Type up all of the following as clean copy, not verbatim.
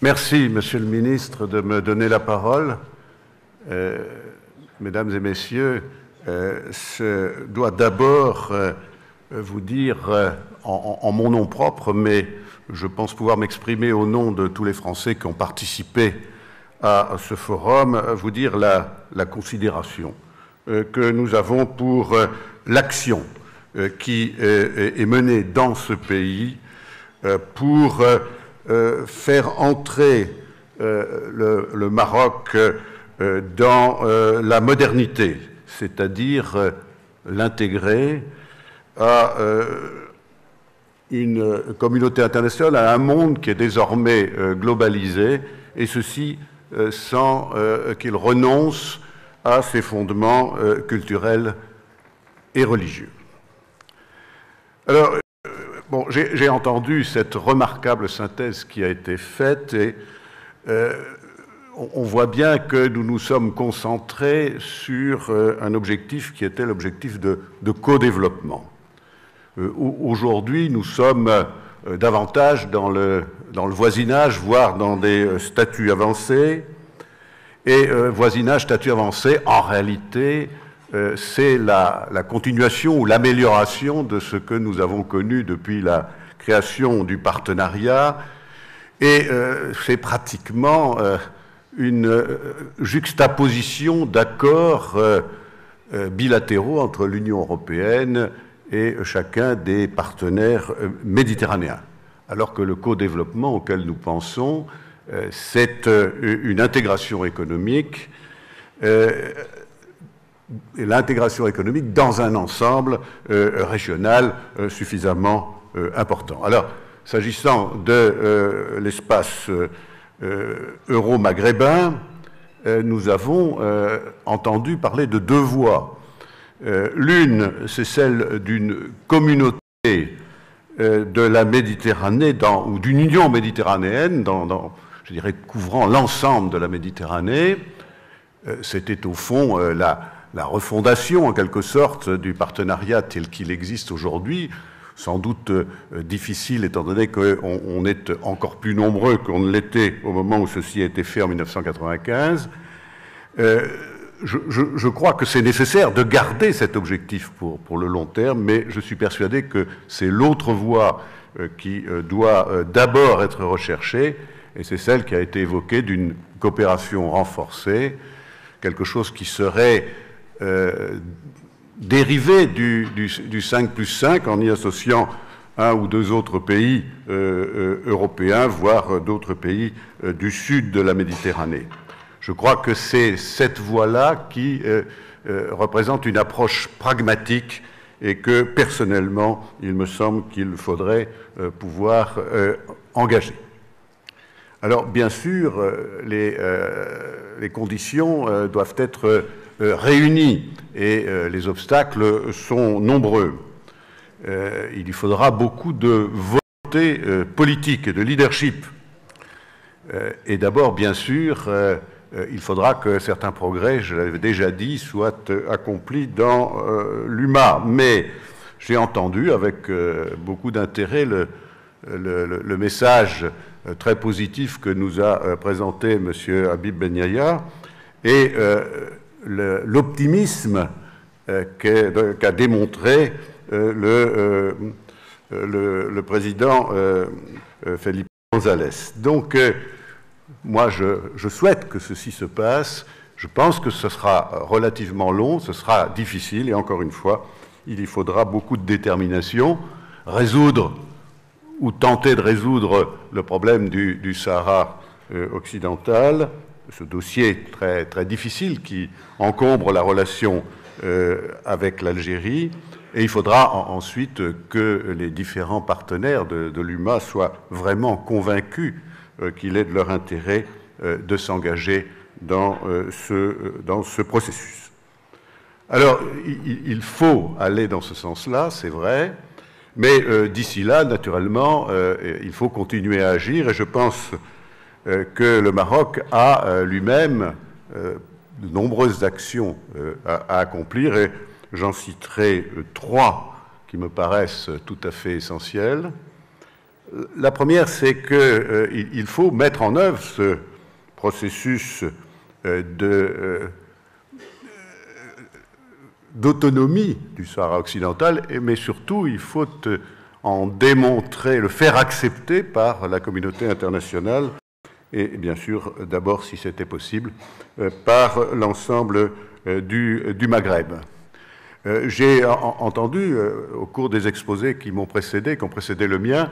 Merci, Monsieur le Ministre, de me donner la parole. Mesdames et Messieurs, je dois d'abord vous dire, en mon nom propre, mais je pense pouvoir m'exprimer au nom de tous les Français qui ont participé à ce forum, vous dire la considération que nous avons pour l'action qui est menée dans ce pays pour faire entrer le Maroc dans la modernité, c'est-à-dire l'intégrer à une communauté internationale, à un monde qui est désormais globalisé, et ceci sans qu'il renonce à ses fondements culturels et religieux. Alors, bon, j'ai entendu cette remarquable synthèse qui a été faite et on voit bien que nous nous sommes concentrés sur un objectif qui était l'objectif de co-développement. Aujourd'hui, nous sommes davantage dans le voisinage, voire dans des statuts avancés. Et voisinage, statut avancé, en réalité, c'est la continuation ou l'amélioration de ce que nous avons connu depuis la création du partenariat. Et c'est pratiquement une juxtaposition d'accords bilatéraux entre l'Union européenne et chacun des partenaires méditerranéens. Alors que le co-développement auquel nous pensons, c'est une intégration économique, et l'intégration économique dans un ensemble régional suffisamment important. Alors, s'agissant de l'espace euro-maghrébin, nous avons entendu parler de deux voies. L'une, c'est celle d'une communauté de la Méditerranée, ou d'une union méditerranéenne, je dirais, couvrant l'ensemble de la Méditerranée. C'était au fond la refondation, en quelque sorte, du partenariat tel qu'il existe aujourd'hui, sans doute difficile, étant donné qu'on est encore plus nombreux qu'on ne l'était au moment où ceci a été fait en 1995. Je crois que c'est nécessaire de garder cet objectif pour le long terme, mais je suis persuadé que c'est l'autre voie qui doit d'abord être recherchée, et c'est celle qui a été évoquée d'une coopération renforcée, quelque chose qui serait dérivé du 5+5 en y associant un ou deux autres pays européens, voire d'autres pays du sud de la Méditerranée. Je crois que c'est cette voie-là qui représente une approche pragmatique et que, personnellement, il me semble qu'il faudrait pouvoir engager. Alors, bien sûr, les conditions doivent être réunies et les obstacles sont nombreux. Il y faudra beaucoup de volonté politique et de leadership. Et d'abord, bien sûr, il faudra que certains progrès, je l'avais déjà dit, soient accomplis dans l'UMA. Mais j'ai entendu avec beaucoup d'intérêt le message très positif que nous a présenté M. Habib Ben Yahya et l'optimisme qu'a démontré le président Felipe González. Donc, moi, je souhaite que ceci se passe. Je pense que ce sera relativement long, ce sera difficile, et encore une fois, il y faudra beaucoup de détermination. Résoudre ou tenter de résoudre le problème du Sahara occidental, ce dossier très, très difficile qui encombre la relation avec l'Algérie, et il faudra ensuite que les différents partenaires de l'UMA soient vraiment convaincus qu'il est de leur intérêt de s'engager dans ce processus. Alors, il faut aller dans ce sens-là, c'est vrai, mais d'ici là, naturellement, il faut continuer à agir, et je pense que le Maroc a lui-même de nombreuses actions à accomplir, et j'en citerai trois qui me paraissent tout à fait essentielles. La première, c'est qu'il faut mettre en œuvre ce processus d'autonomie du Sahara occidental, mais surtout, il faut en démontrer, le faire accepter par la communauté internationale, et bien sûr, d'abord, si c'était possible, par l'ensemble du Maghreb. J'ai entendu, au cours des exposés qui m'ont précédé, qui ont précédé le mien,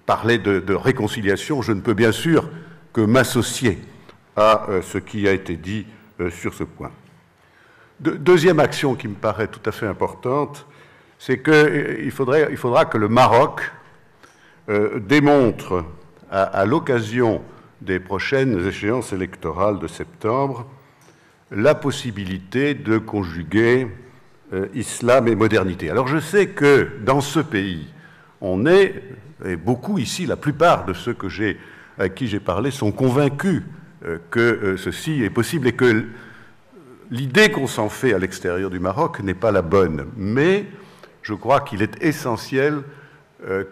parler de réconciliation. Je ne peux bien sûr que m'associer à ce qui a été dit sur ce point. Deuxième action qui me paraît tout à fait importante, c'est qu'il faudra que le Maroc démontre, à l'occasion des prochaines échéances électorales de septembre, la possibilité de conjuguer islam et modernité. Alors je sais que dans ce pays, on est, et beaucoup ici, la plupart de ceux à qui j'ai parlé sont convaincus que ceci est possible et que l'idée qu'on s'en fait à l'extérieur du Maroc n'est pas la bonne. Mais je crois qu'il est essentiel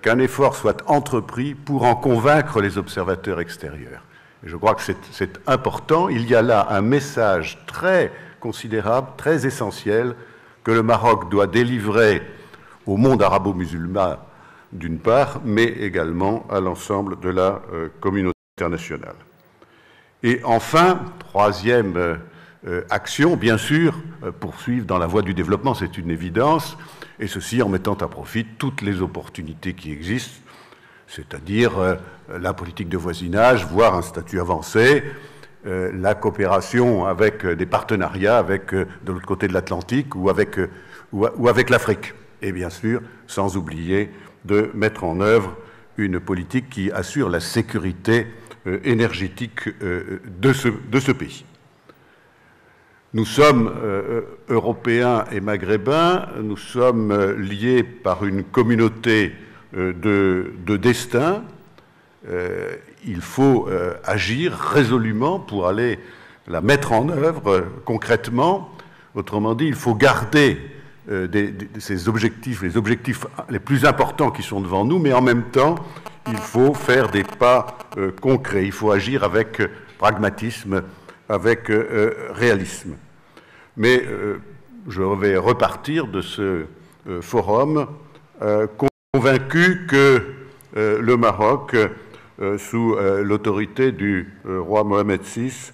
qu'un effort soit entrepris pour en convaincre les observateurs extérieurs. Et je crois que c'est important. Il y a là un message très considérable, très essentiel, que le Maroc doit délivrer au monde arabo-musulman, d'une part, mais également à l'ensemble de la communauté internationale. Et enfin, troisième action, bien sûr, poursuivre dans la voie du développement, c'est une évidence, et ceci en mettant à profit toutes les opportunités qui existent, c'est-à-dire la politique de voisinage, voire un statut avancé, la coopération avec des partenariats avec, de l'autre côté de l'Atlantique ou avec l'Afrique. Et bien sûr, sans oublier de mettre en œuvre une politique qui assure la sécurité énergétique de ce pays. Nous sommes Européens et Maghrébins, nous sommes liés par une communauté de destin. Il faut agir résolument pour aller la mettre en œuvre concrètement. Autrement dit, il faut garder ces objectifs, les objectifs les plus importants qui sont devant nous, mais en même temps, il faut faire des pas concrets. Il faut agir avec pragmatisme, avec réalisme. Mais je vais repartir de ce forum convaincu que le Maroc, sous l'autorité du roi Mohamed VI,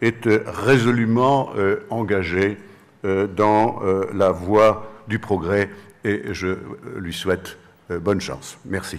est résolument engagé dans la voie du progrès et je lui souhaite bonne chance. Merci.